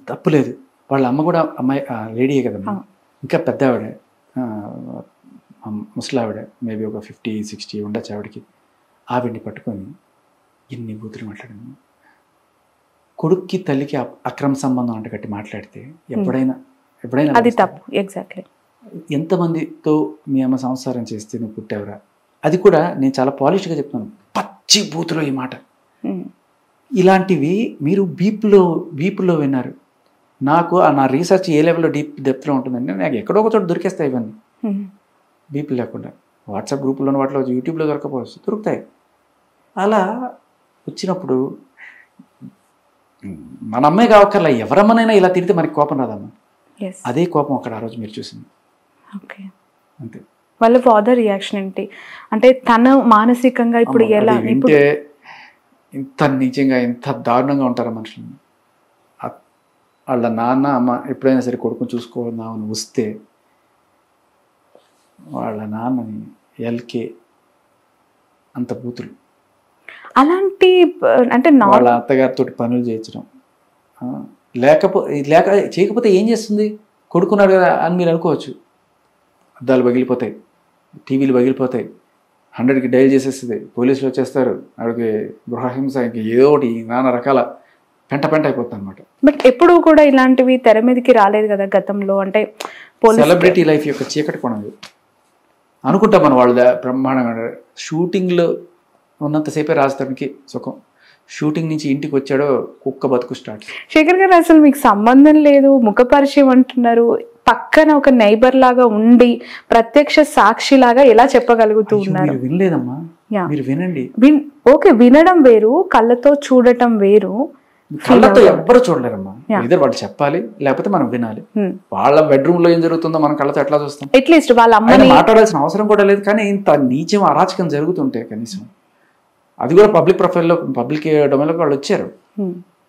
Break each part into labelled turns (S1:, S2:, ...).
S1: తప్పు లేదు. వాళ్ళ అమ్మ కూడా అమ్మాయి లేడీయే కదమ్మా, ఇంకా పెద్ద ఆవిడ, ముసలావిడ, మేబీ ఒక 50-60 ఉండొచ్చు ఆవిడకి. ఆవిడ్ని పట్టుకొని ఎన్ని బూతులు మాట్లాడింది. కొడుక్కి తల్లికి అక్రమ సంబంధం అంటగట్టి మాట్లాడితే ఎప్పుడైనా
S2: అది తప్పు. ఎగ్జాక్ట్లీ.
S1: ఎంతమందితో మీ అమ్మ సంసారం చేస్తే నువ్వు పుట్టావురా? అది కూడా నేను చాలా పాలిష్గా చెప్తున్నాను, పచ్చి బూతులో ఈ మాట. ఇలాంటివి మీరు బీపులో విన్నారు. నాకు నా రీసెర్చ్ ఏ లెవెల్లో డెప్త్లో ఉంటుందండి, నాకు ఎక్కడో ఒక చోట దొరికేస్తాయి ఇవన్నీ బీపీ లేకుండా. వాట్సాప్ గ్రూపుల్లోని వాటిలో యూట్యూబ్లో దొరకపోవచ్చు, దొరుకుతాయి. అలా వచ్చినప్పుడు మన అమ్మాయి కావక్కర్లా, ఎవరమ్మనైనా ఇలా తిడితే మనకి కోపం రాదమ్మా. అదే కోపం అక్కడ ఆ రోజు మీరు చూసింది.
S2: ఓకే,
S1: అంతే.
S2: వాళ్ళ ఫాదర్ రియాక్షన్ ఏంటి? అంటే తను మానసికంగా ఇప్పుడు ఎలా?
S1: వింటే ఇంత నిజంగా ఇంత దారుణంగా ఉంటారా మనుషులు. వాళ్ళ నాన్న అమ్మ ఎప్పుడైనా సరే కొడుకుని చూసుకోవాలని వస్తే వాళ్ళ నాన్నని ఎల్కే అంత బూతులు.
S2: అలాంటి అంటే
S1: వాళ్ళ అత్తగారితో పనులు చేయించడం, చేయకపోతే ఏం చేస్తుంది? కొడుకున్నాడు కదా అని మీరు అనుకోవచ్చు. అద్దాలు పగిలిపోతాయి, టీవీలు పగిలిపోతాయి, 100కి డైల్ చేసేస్తుంది, పోలీసులు వచ్చేస్తారు, ఆవిడకి గృహహింస, ఇంక ఏదో ఒకటి నానా రకాల పెంట అయిపోతుంది అనమాట.
S2: బట్ ఎప్పుడు కూడా ఇలాంటివి తెర మీదకి రాలేదు కదా గతంలో. అంటే
S1: సెలబ్రిటీ లైఫ్ యొక్క చీకటి కోణం అనుకుంటాం మనం. వాళ్ళ బ్రహ్మాండంగా షూటింగ్లో ఉన్నంతసేపే రాజధానికి సుఖం, షూటింగ్ నుంచి ఇంటికి వచ్చాడో కుక్క బతుకు స్టార్ట్.
S2: శేఖర్ గారు, అసలు మీకు సంబంధం లేదు, ముఖ పరిచయం అంటున్నారు, పక్కన ఒక నైబర్ లాగా ఉండి ప్రత్యక్ష సాక్షి లాగా ఎలా చెప్పగలుగుతూ ఉన్నారు?
S1: వినలేదమ్మా, మీరు వినండి.
S2: ఓకే, వినడం వేరు, కళ్ళతో చూడటం వేరు.
S1: కళ్ళతో ఎవ్వరు చూడలేరమ్మా. ఇద్దరు వాళ్ళు చెప్పాలి, లేకపోతే మనం వినాలి. వాళ్ళ బెడ్రూమ్ లో ఏం జరుగుతుందో మనం కళ్ళతో ఎట్లా చూస్తాం?
S2: అట్లీస్ట్ వాళ్ళ అమ్మాయి
S1: మాట్లాడాల్సిన అవసరం కూడా లేదు. కానీ ఇంత నీచం అరాచకం జరుగుతుంటే కనీసం అది కూడా పబ్లిక్ ప్రొఫైల్లో, పబ్లిక్ డొమైన్లోకి వాళ్ళు వచ్చారు.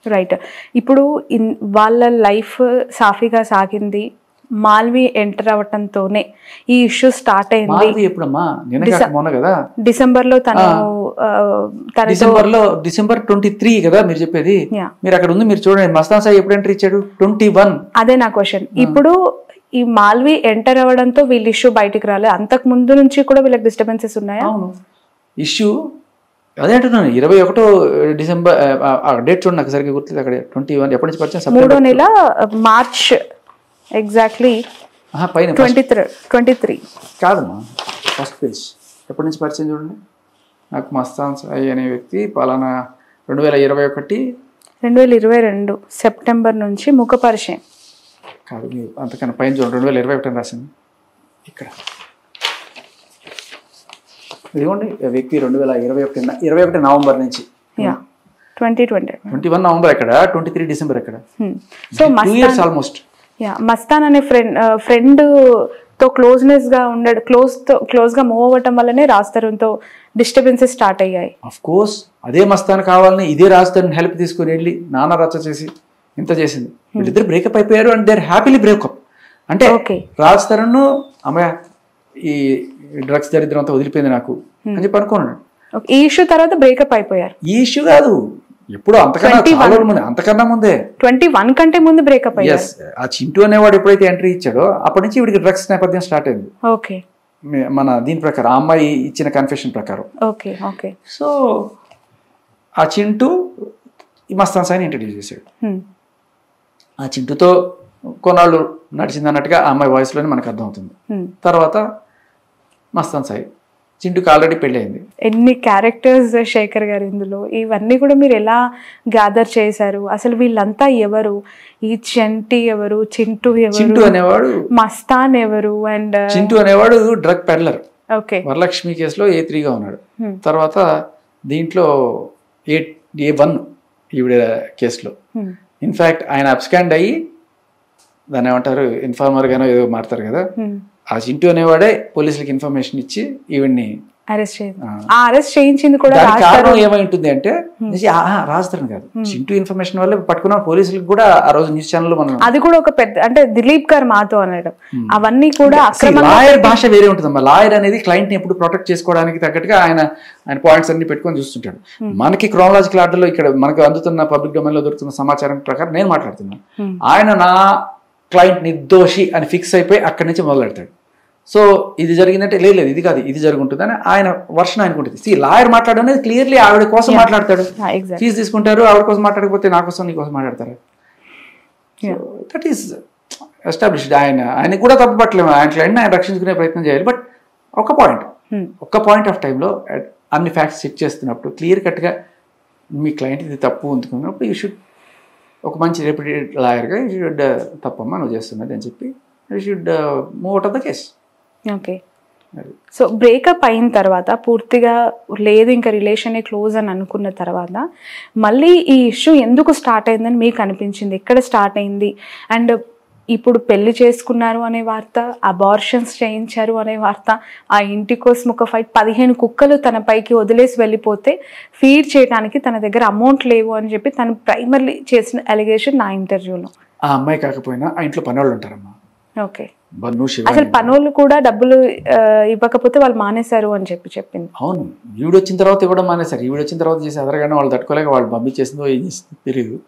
S2: రైట్. ఇప్పుడు వాళ్ళ లైఫ్ సాఫీగా సాగింది, మాల్వి ఎంటర్ అవటంతోనే ఈ ఇష్యూ స్టార్ట్ అయింది.
S1: ఎప్పుడమ్మా? మొన్న కదా,
S2: డిసెంబర్ లో.
S1: డిసెంబర్ 23 కదా మీరు చెప్పేది. మీరు అక్కడ ఉంది, మీరు చూడండి. మస్తాన్ సాయి ఎప్పుడు ఎంటర్ ఇచ్చాడు? 21.
S2: అదే నా క్వశ్చన్. ఇప్పుడు ఈ మాల్వి ఎంటర్ అవ్వడంతో వీళ్ళ ఇష్యూ బయటకు రాలేదు. అంతకు ముందు నుంచి కూడా వీళ్ళకి డిస్టర్బెన్సెస్ ఉన్నాయా?
S1: అవును, ఇష్యూ అదే అంటున్నాను. 21 డిసెంబర్ డేట్ చూడండి, నాకు సరిగ్గా గుర్తులేదు. అక్కడ 21 ఎప్పటి నుంచి పరిచయం?
S2: 3వ నెల మార్చ్. ఎగ్జాక్ట్లీ పైన 23
S1: కాదమ్మా, ఫస్ట్ పేజ్. ఎప్పటి నుంచి పరిచయం చూడండి. నాకు మస్తాన్ సాయి అనే వ్యక్తి పలానా 2022
S2: సెప్టెంబర్ నుంచి ముఖ పరిచయం
S1: కాదు. మీరు అంతకన్నా పైన చూడండి, 2021 రాసింది ఇక్కడ. ఇదిగోండి, వ్యక్తి 2021 నవంబర్ నుంచి 21 నవంబర్ ఎక్కడ, 23 డిసెంబర్ ఎక్కడ. So 2 years almost.
S2: మస్తాన్ అనే ఫ్రెండ్ తో క్లోజ్నెస్ గా ఉండడం, క్లోజ్ గా మూవ్ అవ్వటం వల్లనే రాజ్తరుణ్తో డిస్టర్బెన్సెస్ స్టార్ట్ అయ్యాయి.
S1: ఆఫ్ కోర్స్ అదే మస్తాన్ కావాలని ఇదే రాజ్తరుణ్ హెల్ప్ తీసుకుని వెళ్ళి నానా రచ్చ చేసి ఇంత చేసింది. వీళ్ళిద్దరు బ్రేకప్ అయిపోయారు అండ్ దేర్ హ్యాపీలీ బ్రేకప్. అంటే రాజ్తరుణ్ అమ్మాయి ఈ డ్రగ్స్ దరిద్రం అంతా వదిలిపోయింది నాకు అని చెప్పి అనుకున్నాడు.
S2: ఈ ఇష్యూ తర్వాత బ్రేకప్ అయిపోయారు.
S1: ఈ ఇష్యూ కాదు, ఎప్పుడు అంతకన్నా ముందే
S2: 21 కంటే ముందు బ్రేకప్ అయ్యారు.
S1: ఆ చింటూ అనేవాడు ఎప్పుడైతే ఎంట్రీ ఇచ్చాడో అప్పటి నుంచి వీడికి డ్రగ్స్ నేపథ్యం స్టార్ట్ అయింది.
S2: ఓకే,
S1: మన దీని ప్రకారం, ఆ అమ్మాయి ఇచ్చిన కన్ఫెషన్ ప్రకారం.
S2: Okay okay.
S1: సో ఆ చింటూ ఈ మస్తాన్ సాయిని ఇంట్రడ్యూస్ చేశాడు. ఆ చింటూతో కొన్నాళ్ళు నడిచింది అన్నట్టుగా ఆ అమ్మాయి వాయిస్లోనే మనకు అర్థమవుతుంది. తర్వాత మస్తాన్ సాయి, చింటూకి ఆల్రెడీ పెళ్ళి అయింది.
S2: ఎన్ని క్యారెక్టర్స్ శేఖర్ గారు ఇందులో, ఇవన్నీ కూడా మీరు ఎలా గ్యాదర్ చేశారు? అసలు వీళ్ళంతా ఎవరు? ఈ చంటి ఎవరు, చింటూ
S1: అనేవాడు,
S2: మస్తాన్ ఎవరు, అండ్
S1: చింటూ అనేవాడు డ్రగ్ పెడ్లర్.
S2: ఓకే,
S1: వరలక్ష్మి కేసులో A3గా ఉన్నాడు. తర్వాత దీంట్లో A1 ఈవిడ కేసులో. ఇన్ఫాక్ట్ ఆయన అబ్స్కాండ్ అయ్యి, దాన్ని ఏమంటారు, ఇన్ఫార్మర్ గానో ఏదో మారుతారు కదా, ఆ చింటూ అనేవాడే పోలీసులకు ఇన్ఫర్మేషన్ ఇచ్చి ఈవిడ్ని
S2: అరెస్ట్ చేయించింది కూడా
S1: దానికి కారణం ఏమై ఉంటుంది అంటే రాజతరుణ్ కాదు, చింటూ ఇన్ఫర్మేషన్ వల్ల పట్టుకున్న పోలీసులకు కూడా ఆ రోజు న్యూస్ ఛానల్ మనం
S2: అది కూడా ఒక పెద్ద అంటే దిలీప్ గారు మాతో అనడం అవన్నీ కూడా
S1: లాయర్ భాష వేరే ఉంటుందమ్మా. లాయర్ అనేది క్లయింట్ ని ఎప్పుడు ప్రొటెక్ట్ చేసుకోవడానికి తగ్గట్టుగా ఆయన పాయింట్స్ అన్ని పెట్టుకొని చూస్తుంటాడు. మనకి క్రోనలాజికల్ ఆర్డర్ లో ఇక్కడ మనకు అందుతున్న పబ్లిక్ డొమైన్ లో దొరుకుతున్న సమాచారం ప్రకారం నేను మాట్లాడుతున్నాను. ఆయన నా క్లయింట్ నిర్దోషి అని ఫిక్స్ అయిపోయి అక్కడి నుంచి మొదలెడతాడు. సో ఇది జరిగిందంటే లేదు ఇది కాదు ఇది జరుగుతుందని ఆయన వర్షన్ అనుకుంటుంది. లాయర్ మాట్లాడడం అనేది క్లియర్లీ ఆవిడ కోసం మాట్లాడతాడు. ఫీజు తీసుకుంటారు, ఆవిడ కోసం మాట్లాడకపోతే నా కోసం నీ కోసం మాట్లాడతారు. That is established. ఆయన కూడా తప్పు పట్టలేము, ఆయన క్లయింట్ని ఆయన రక్షించుకునే ప్రయత్నం చేయాలి. బట్ ఒక్క పాయింట్ ఆఫ్ టైంలో అన్ని ఫ్యాక్ట్స్ చెక్ చేస్తున్నప్పుడు క్లియర్ కట్గా మీ క్లయింట్ ఇది తప్పు అందుకున్నప్పుడు యూ షుడ్ ఒక మంచి రెప్యూటెడ్ లాయర్గా యూ షుడ్ తప్పమ్మా నువ్వు చేస్తున్నది అని చెప్పి you should move out of the case.
S2: Okay. So breakup అయిన తర్వాత పూర్తిగా లేదు ఇంకా రిలేషనే క్లోజ్ అని అనుకున్న తర్వాత మళ్ళీ ఈ ఇష్యూ ఎందుకు స్టార్ట్ అయిందని మీకు అనిపించింది? ఎక్కడ స్టార్ట్ అయింది? అండ్ ఇప్పుడు పెళ్లి చేసుకున్నారు అనే వార్త, అబార్షన్స్ చేయించారు అనే వార్త, ఆ ఇంటి కోసం ఒక ఫైట్, 15 కుక్కలు తన పైకి వదిలేసి వెళ్ళిపోతే ఫీడ్ చేయడానికి తన దగ్గర అమౌంట్ లేవు అని చెప్పి తను ప్రైమర్లీ చేసిన అలిగేషన్ నా ఇంటర్వ్యూలో.
S1: ఆ అమ్మాయి కాకపోయినా ఆ ఇంట్లో పని వాళ్ళు ఉంటారమ్మా.
S2: ఓకే. అసలు పనులు కూడా డబ్బులు ఇవ్వకపోతే వాళ్ళు మానేశారు అని చెప్పింది.
S1: అవును, ఈవిడొచ్చిన తర్వాత ఇవ్వడం మానేశారు. ఈవిడొచ్చిన తర్వాత చేసి అదరగానే వాళ్ళు తట్టుకోలేక వాళ్ళు పంపించేసిందో ఏం చేసిందో తెలియదు.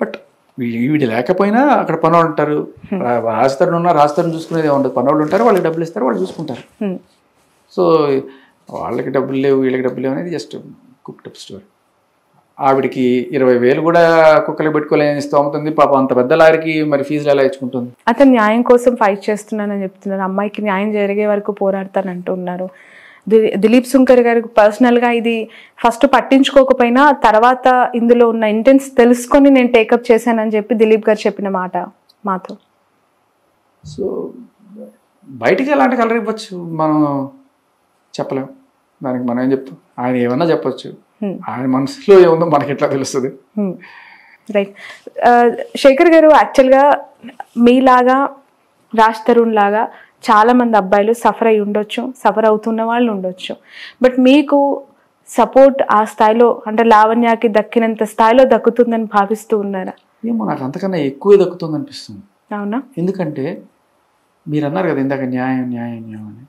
S1: బట్ ఈవిడ లేకపోయినా అక్కడ పనులు ఉంటారు. రాజతరుణ్ ఉన్నా రాజతరుణ్ చూసుకునేది ఉండదు, పనులు ఉంటారు, వాళ్ళకి డబ్బులు ఇస్తారు, వాళ్ళు చూసుకుంటారు. సో వాళ్ళకి డబ్బులు లేవు వీళ్ళకి డబ్బులు లేవు అనేది జస్ట్ కుక్ టప్ స్టోరీ. ఆవిడకి 20,000 కూడా కుక్కలకు పెట్టుకోలేని స్తోమతుంది. పాపం అంత పెద్ద లాయర్కి మరి ఫీజులు ఎలా ఇచ్చుకుంటుంది?
S2: అతను న్యాయం కోసం ఫైట్ చేస్తున్నానని చెప్తున్నారు. అమ్మాయికి న్యాయం జరిగే వరకు పోరాడతానంటున్నారు. దిలీప్ శంకర్ గారికి పర్సనల్గా ఇది ఫస్ట్ పట్టించుకోకపోయినా తర్వాత ఇందులో ఉన్న ఇంటెన్స్ తెలుసుకొని నేను టేకప్ చేశానని చెప్పి దిలీప్ గారు చెప్పిన మాట మాతో.
S1: సో బయటికి ఎలాంటి కలర్ ఇవ్వచ్చు మనం చెప్పలేం. దానికి మనం ఏం చెప్తాం? ఆయన ఏమన్నా చెప్పచ్చు, ఆయన మనసులో ఏముందో మనకి ఎట్లా తెలుస్తుంది?
S2: రైట్. శేఖర్ గారు, యాక్చువల్గా మీలాగా రాజ్ తరుణ్ లాగా చాలామంది అబ్బాయిలు సఫర్ అయి ఉండొచ్చు, సఫర్ అవుతున్న వాళ్ళు ఉండొచ్చు. బట్ మీకు సపోర్ట్ ఆ స్థాయిలో అంటే లావణ్యకి దక్కినంత స్థాయిలో దక్కుతుందని భావిస్తూ ఉన్నారా?
S1: ఏమో నాకు అంతకన్నా ఎక్కువే దక్కుతుంది అనిపిస్తుంది.
S2: అవునా?
S1: ఎందుకంటే మీరు అన్నారు కదా ఇందాక న్యాయం న్యాయం న్యాయం అని,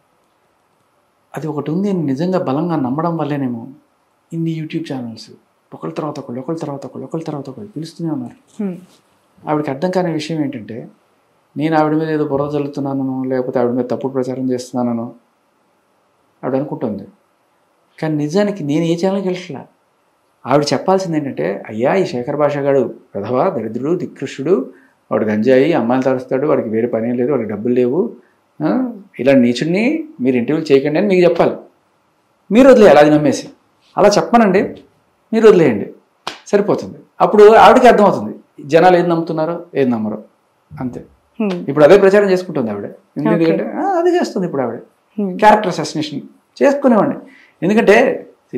S1: అది ఒకటి ఉంది నిజంగా బలంగా నమ్మడం వల్లేనేమో ఇన్ని యూట్యూబ్ ఛానల్స్ ఒకళ్ళ తర్వాత ఒకళ్ళు పిలుస్తూనే ఉన్నారు. ఆవిడకి అర్థం కాని విషయం ఏంటంటే నేను ఆవిడ మీద ఏదో బురద చల్లుతున్నానో లేకపోతే ఆవిడ మీద తప్పుడు ప్రచారం చేస్తున్నానో ఆవిడ అనుకుంటుంది. కానీ నిజానికి నేను ఏ ఛానల్కి వెళ్ళట్లా. ఆవిడ చెప్పాల్సింది ఏంటంటే, అయ్యా ఈ శేఖర్ భాష గాడు ప్రధవా దరిద్రుడు దిక్కృష్టుడు, వాడు గంజాయి అమ్మాయిలు తరుస్తాడు, వాడికి వేరే పని ఏం లేదు, వాడికి డబ్బులు లేవు, ఇలా నీచుడిని మీరు ఇంటర్వ్యూలు చేయకండి అని మీకు చెప్పాలి. మీరు వదిలేయాలి, అది నమ్మేసి అలా చెప్పమనండి, మీరు వదిలేయండి, సరిపోతుంది. అప్పుడు ఆవిడకి అర్థమవుతుంది జనాలు ఏది నమ్ముతున్నారో ఏది నమ్మరో, అంతే. ఇప్పుడు అదే ప్రచారం చేసుకుంటుంది ఆవిడ. ఎందుకంటే అదే చేస్తుంది ఇప్పుడు ఆవిడ. క్యారెక్టర్ అసాసినేషన్ చేసుకునేవాడిని. ఎందుకంటే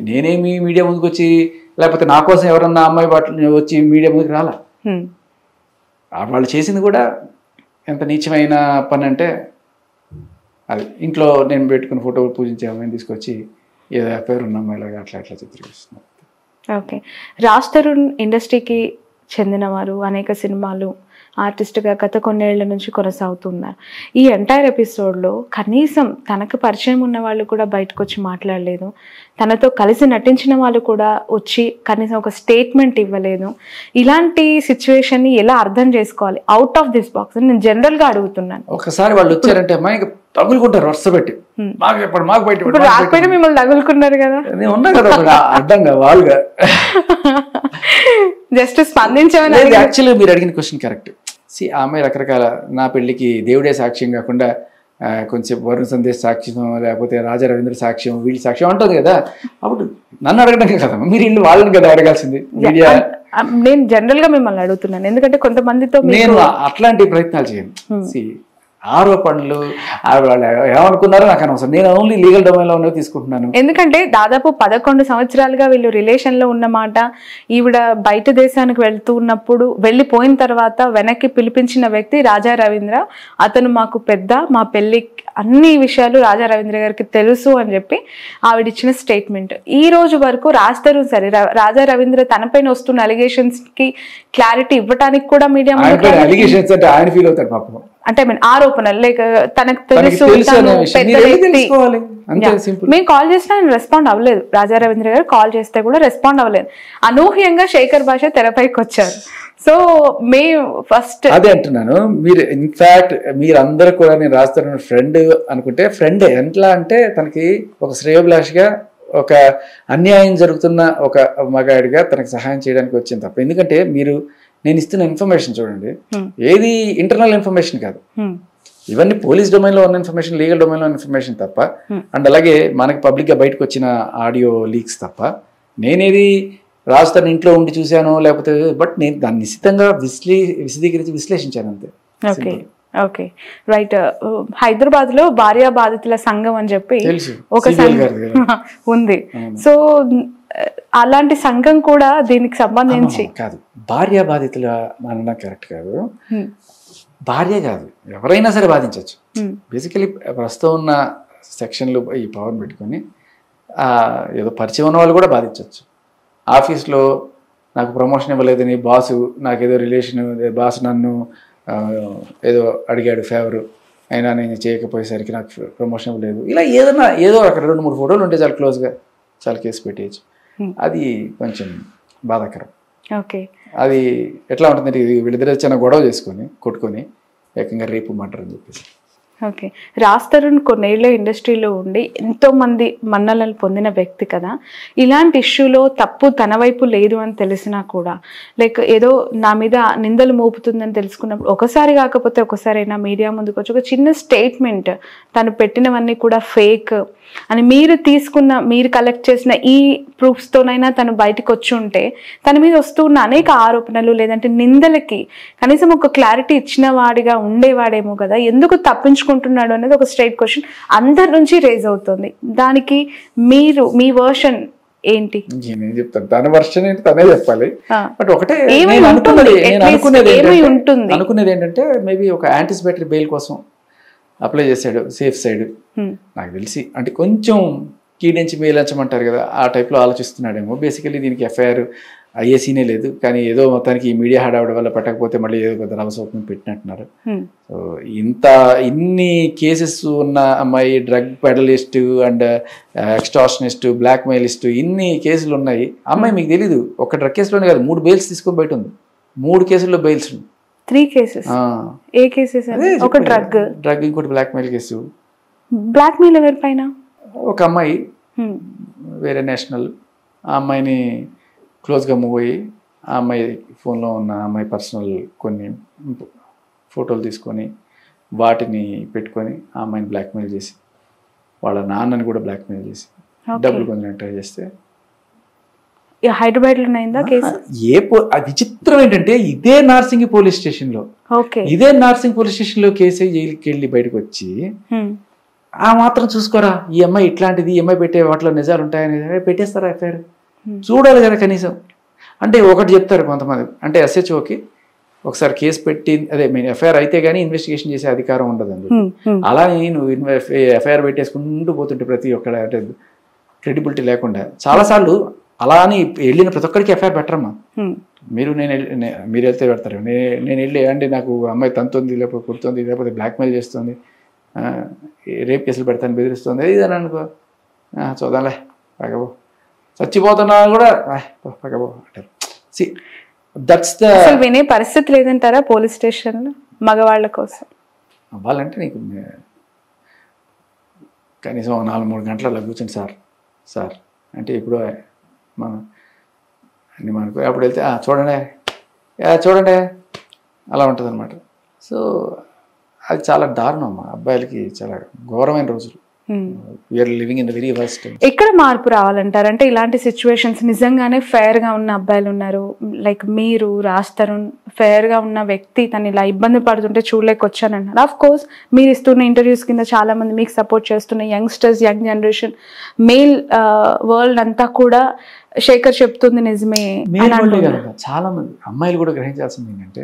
S1: నేనేమి మీడియా ముందుకు వచ్చి లేకపోతే నా కోసం ఎవరన్నా అమ్మాయి బాటలు వచ్చి మీడియా ముందుకు రాలా. వాళ్ళు చేసింది కూడా ఎంత నీచమైన పని అంటే, అది ఇంట్లో నేను పెట్టుకున్న ఫోటో పూజించే అమ్మాయిని తీసుకొచ్చి ఏదో పేరు ఉన్న అమ్మాయిలాగా అట్లా అట్లా చిత్రీకరిస్తున్నారు.
S2: ఓకే. రాజ్ తరుణ్ ఇండస్ట్రీకి చెందినవారు, అనేక సినిమాలు ఆర్టిస్ట్గా గత కొన్నేళ్ల నుంచి కొనసాగుతున్నారు. ఈ ఎంటైర్ ఎపిసోడ్లో కనీసం తనకు పరిచయం ఉన్న వాళ్ళు కూడా బయటకు వచ్చి మాట్లాడలేదు, తనతో కలిసి నటించిన వాళ్ళు కూడా వచ్చి కనీసం ఒక స్టేట్మెంట్ ఇవ్వలేదు. ఇలాంటి సిచ్యువేషన్ని ఎలా అర్థం చేసుకోవాలి? అవుట్ ఆఫ్ దిస్ బాక్స్ నేను జనరల్గా అడుగుతున్నాను.
S1: ఒకసారి వాళ్ళు వచ్చారంటే అమ్మాయి తగులుకుంటారు వరుస పెట్టి, మాకు బయట
S2: రాకపోయినా మిమ్మల్ని తగులుకున్నారు కదా,
S1: ఉన్నా కదా అడ్డంగా వాళ్ళుగా
S2: జస్ట్ స్పందించమని.
S1: యాక్చువల్లీ మీరు అడిగిన క్వశ్చన్ కరెక్ట్. ఆమె రకరకాల నా పెళ్లికి దేవుడే సాక్ష్యం కాకుండా కొంచెం వరుణ్ సందేశ్ సాక్ష్యం లేకపోతే రాజా రవీంద్ర సాక్ష్యం వీళ్ళ సాక్ష్యం ఉంటుంది కదా. అప్పుడు నన్ను అడగడం కదా, మీరు ఇల్లు వాళ్ళని కదా అడగాల్సింది. మీడియా నేను
S2: జనరల్ గా మిమ్మల్ని అడుగుతున్నాను, ఎందుకంటే కొంతమందితో
S1: నేను అట్లాంటి ప్రయత్నాలు చేయను. ఆరోపణలు వాళ్ళు ఏమనుకున్నారో నాకు అనవసరం. నేను ఓన్లీ లీగల్ డొమైన్లో ఉన్నవి తీసుకుంటున్నాను.
S2: ఎందుకంటే దాదాపు 11 సంవత్సరాలుగా వీళ్ళు రిలేషన్లో ఉన్నమాట. ఈవిడ బయట దేశానికి వెళ్తూ ఉన్నప్పుడు వెళ్ళిపోయిన తర్వాత వెనక్కి పిలిపించిన వ్యక్తి రాజా రవీంద్ర. అతను మాకు పెద్ద, మా పెళ్లి అన్ని విషయాలు రాజా రవీంద్ర గారికి తెలుసు అని చెప్పి ఆవిడిచ్చిన స్టేట్మెంట్. ఈ రోజు వరకు రాజ్ తరుణ్ సరే, రాజా రవీంద్ర తనపైన వస్తున్న అలిగేషన్స్ కి క్లారిటీ ఇవ్వడానికి కూడా మీడియా అంటే ఆరోపణలు లేక తనకు తెలుసు మేము కాల్ చేసినా ఆయన రెస్పాండ్ అవ్వలేదు. రాజా రవీంద్ర గారు కాల్ చేస్తే కూడా రెస్పాండ్ అవ్వలేదు. అనూహ్యంగా శేఖర్ భాష తెరపైకి వచ్చారు. సో మేము ఫస్ట్
S1: అదే అంటున్నాను. మీరు ఇన్ఫాక్ట్ మీరందరూ కూడా నేను రాస్తాను ఫ్రెండ్ అనుకుంటే ఫ్రెండ్ ఎట్లా అంటే తనకి ఒక శ్రేయోభిలాషిగా, ఒక అన్యాయం జరుగుతున్న ఒక మగాడిగా తనకు సహాయం చేయడానికి వచ్చింది తప్ప. ఎందుకంటే మీరు నేను ఇస్తున్న ఇన్ఫర్మేషన్ చూడండి, ఏది ఇంటర్నల్ ఇన్ఫర్మేషన్ కాదు, ఇవన్నీ పోలీస్ డొమైన్లో ఉన్న ఇన్ఫర్మేషన్, లీగల్ డొమైన్లో ఇన్ఫర్మేషన్ తప్ప, అండ్ అలాగే మనకి పబ్లిక్గా బయటకు వచ్చిన ఆడియో లీక్స్ తప్ప నేనేది రాజు తన ఇంట్లో ఉండి చూశాను లేకపోతే, బట్ నేను దాన్ని నిశ్చితంగా విశదీకరించి విశ్లేషించాను అంతే.
S2: Okay okay right. హైదరాబాద్ లో భార్యా బాధితుల సంఘం అని చెప్పి ఒక సంఘం ఉంది. సో అలాంటి సంఘం కూడా దీనికి సంబంధించి
S1: కాదు, భార్యా బాధితుల అనడం కరెక్ట్ కాదు, భార్య కాదు ఎవరైనా సరే బాధించవచ్చు. బేసికలీ ప్రస్తుతం ఉన్న సెక్షన్లు ఈ పవర్ పెట్టుకొని ఏదో పరిచయం ఉన్న వాళ్ళు కూడా బాధించవచ్చు. ఆఫీస్లో నాకు ప్రమోషన్ ఇవ్వలేదని బాసు, నాకేదో రిలేషన్, బాసు నన్ను ఏదో అడిగాడు ఫేవరు, అయినా నేను చేయకపోయేసరికి నాకు ప్రమోషన్ ఇవ్వలేదు, ఇలా ఏదో అక్కడ 2-3 ఫోటోలు ఉంటే చాలా క్లోజ్గా చాలా కేసు పెట్టేయచ్చు. అది కొంచెం బాధాకరం.
S2: ఓకే,
S1: అది ఎట్లా ఉంటుందంటే వీళ్ళిద్దరు చిన్న గొడవ చేసుకొని కొట్టుకొని ఏకంగా రేపు మర్డర్ అని చెప్పేసి.
S2: ఓకే, రాజ్ తరుణ్ కొన్నేళ్ళ ఇండస్ట్రీలో ఉండి ఎంతో మంది మన్నలను పొందిన వ్యక్తి కదా. ఇలాంటి ఇష్యూలో తప్పు తన వైపు లేదు అని తెలిసినా కూడా, లైక్ ఏదో నా మీద నిందలు మోపుతుందని తెలుసుకున్నప్పుడు ఒకసారి కాకపోతే ఒకసారైనా మీడియా ముందుకు వచ్చి ఒక చిన్న స్టేట్మెంట్, తను పెట్టినవన్నీ కూడా ఫేక్ అని మీరు కలెక్ట్ చేసిన ఈ ప్రూఫ్స్తోనైనా తను బయటకు వచ్చి ఉంటే తన మీద వస్తున్న అనేక ఆరోపణలు లేదంటే నిందలకి కనీసం ఒక క్లారిటీ ఇచ్చిన వాడిగా ఉండేవాడేమో కదా. ఎందుకు తప్పించుకుంటున్నాడు అనేది ఒక స్ట్రైట్ క్వశ్చన్ అందరి నుంచి రేజ్ అవుతుంది. దానికి మీ వర్షన్ ఏంటి?
S1: నేను చెప్తాను, తన వర్షన్ ఏంటి తనే చెప్పాలి. బట్ ఒకటే అనుకునేది ఏంటంటే మేబీ ఒక యాంటిసిపేటరీ బెయిల్ కోసం అప్లై చేశాడు, సేఫ్ సైడ్ నాకు తెలిసి. అంటే కొంచెం కీడించి మేలంచమంటారు కదా, ఆ టైప్లో ఆలోచిస్తున్నాడేమో. బేసికలీ దీనికి ఎఫ్ఐఆర్ అయ్యేసీనే లేదు, కానీ ఏదో మొత్తానికి మీడియా హడావుడి వల్ల పెట్టకపోతే మళ్ళీ ఏదో పెద్ద రవసౌకర్యం పెట్టినట్టున్నారు. సో ఇన్ని కేసెస్ ఉన్న అమ్మాయి, డ్రగ్ పెడలిస్ట్ అండ్ ఎక్స్టార్షనిస్ట్, బ్లాక్ మెయిలిస్ట్, ఇన్ని కేసులు ఉన్నాయి. అమ్మాయి మీకు తెలీదు, ఒక డ్రగ్ కేసులోనే కాదు 3 బెయిల్స్ తీసుకొని బయట ఉంది. 3 కేసుల్లో బెయిల్స్
S2: 3 కేసెస్. ఏ కేసెస్? ఒక
S1: డ్రగ్, ఇంకోటి blackmail case.
S2: Blackmail ఎవరి పైన?
S1: ఒక అమ్మాయి వేరే నేషనల్, ఆ అమ్మాయిని క్లోజ్గా మూవ్ అయ్యి ఆ అమ్మాయి ఫోన్లో ఉన్న అమ్మాయి పర్సనల్ కొన్ని ఫోటోలు తీసుకొని వాటిని పెట్టుకొని ఆ అమ్మాయిని బ్లాక్మెయిల్ చేసి వాళ్ళ నాన్నని కూడా బ్లాక్మెయిల్ చేసి డబ్బులు కొంచెం ట్రై చేస్తే
S2: హైదరాబాద్ లో అయిందా కేసు?
S1: విచిత్రం ఏంటంటే ఇదే నార్సింగ్ పోలీస్ స్టేషన్ లో కేసు జైలుకి వెళ్ళి బయటకు వచ్చి ఆ మాత్రం చూసుకోరా, ఈ అమ్మాయి ఇట్లాంటిది, ఈ అమ్మాయి పెట్టే వాటిలో నిజాలు ఉంటాయని పెట్టేస్తారా ఎఫ్ఐఆర్? చూడాలి కదా కనీసం. అంటే ఒకటి చెప్తారు కొంతమంది, అంటే SHOకి ఒకసారి కేసు పెట్టి ఎఫ్ఐఆర్ అయితే కానీ ఇన్వెస్టిగేషన్ చేసే అధికారం ఉండదండి. అలా నువ్వు ఎఫ్ఐఆర్ పెట్టేసుకుంటూ పోతుంటే ప్రతి ఒక్కడ అంటే క్రెడిబిలిటీ లేకుండా చాలాసార్లు అలా అని వెళ్ళిన ప్రతి ఒక్కరికి ఎఫ్ఐఆర్ పెట్టరమ్మా. మీరు వెళ్తే పెడతారు. నేను వెళ్ళి అంటే నాకు అమ్మాయి తంతుంది, లేకపోతే కుడుతుంది, లేకపోతే బ్లాక్మెయిల్ చేస్తుంది, రేప్ కేసులు పెడతాను బెదిరిస్తుంది, ఇదని అనుకో, చూద్దాంలే పగబో, చచ్చిపోతున్నా కూడా పగబో అంటారు.
S2: వినే పరిస్థితి లేదంటారా పోలీస్ స్టేషన్లో మగవాళ్ళ కోసం?
S1: అవ్వాలంటే నీకు కనీసం 4-3 గంటల కూర్చొని సార్ అంటే ఇప్పుడు మనం అన్ని మనకు అప్పుడు వెళ్తే చూడండి అలా ఉంటుంది అనమాట. సో అది చాలా దారుణం, మా అబ్బాయిలకి చాలా ఘోరమైన రోజులు. We are living in the very worst.
S2: ఎక్కడ మార్పు రావాలంటారు? అంటే ఇలాంటి సిచ్యువేషన్స్ నిజంగానే ఫెయిర్ గా ఉన్న అబ్బాయిలు ఉన్నారు, లైక్ మీరు రాజ్ తరుణ్ ఫెయిర్ గా ఉన్న వ్యక్తి తను ఇలా ఇబ్బంది పడుతుంటే చూడలేకొచ్చానంటున్నారు. ఆఫ్ కోర్స్ మీరు ఇస్తున్న ఇంటర్వ్యూస్ కింద చాలా మంది మీకు సపోర్ట్ చేస్తున్న youngsters, young generation, male world అంతా కూడా శేఖర్ చెప్తుంది నిజమే అని అంటున్నారు.
S1: చాలా మంది అమ్మాయిలు కూడా గ్రహించాల్సింది ఏంటంటే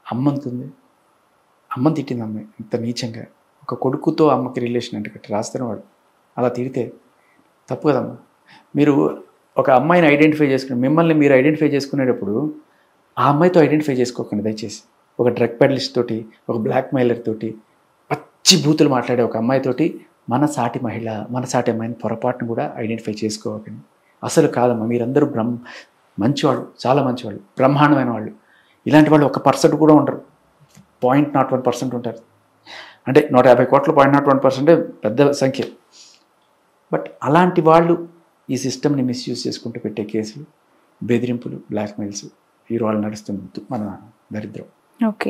S1: అమ్మంతుంది, అమ్మని తిట్టింది అమ్మాయి ఇంత నీచంగా, ఒక కొడుకుతో అమ్మకి రిలేషన్ అంటే రాస్తాను వాడు అలా తిడితే తప్పు కదమ్మా. మీరు ఒక అమ్మాయిని ఐడెంటిఫై చేసుకుని మిమ్మల్ని మీరు ఐడెంటిఫై చేసుకునేటప్పుడు ఆ అమ్మాయితో ఐడెంటిఫై చేసుకోకండి దయచేసి. ఒక డ్రగ్ పెడలిస్ట్ తోటి, ఒక బ్లాక్ మెయిలర్ తోటి పచ్చి బూతులు మాట్లాడే ఒక అమ్మాయితోటి మన సాటి మహిళ, మన సాటి అమ్మాయిని పొరపాటును కూడా ఐడెంటిఫై చేసుకోకండి. అసలు కాదమ్మా, మీరందరూ మంచివాళ్ళు, చాలా మంచివాళ్ళు, బ్రహ్మాండమైన వాళ్ళు. ఇలాంటి వాళ్ళు 1% కూడా ఉండరు, 0.01% ఉంటారు. అంటే 150 కోట్ల 0.01% పెద్ద సంఖ్య. బట్ అలాంటి వాళ్ళు ఈ సిస్టమ్ని మిస్యూజ్ చేసుకుంటూ పెట్టే కేసులు, బెదిరింపులు, బ్లాక్మెయిల్స్ ఈ రోజు నడుస్తుంది మన దరిద్రం.
S2: ఓకే.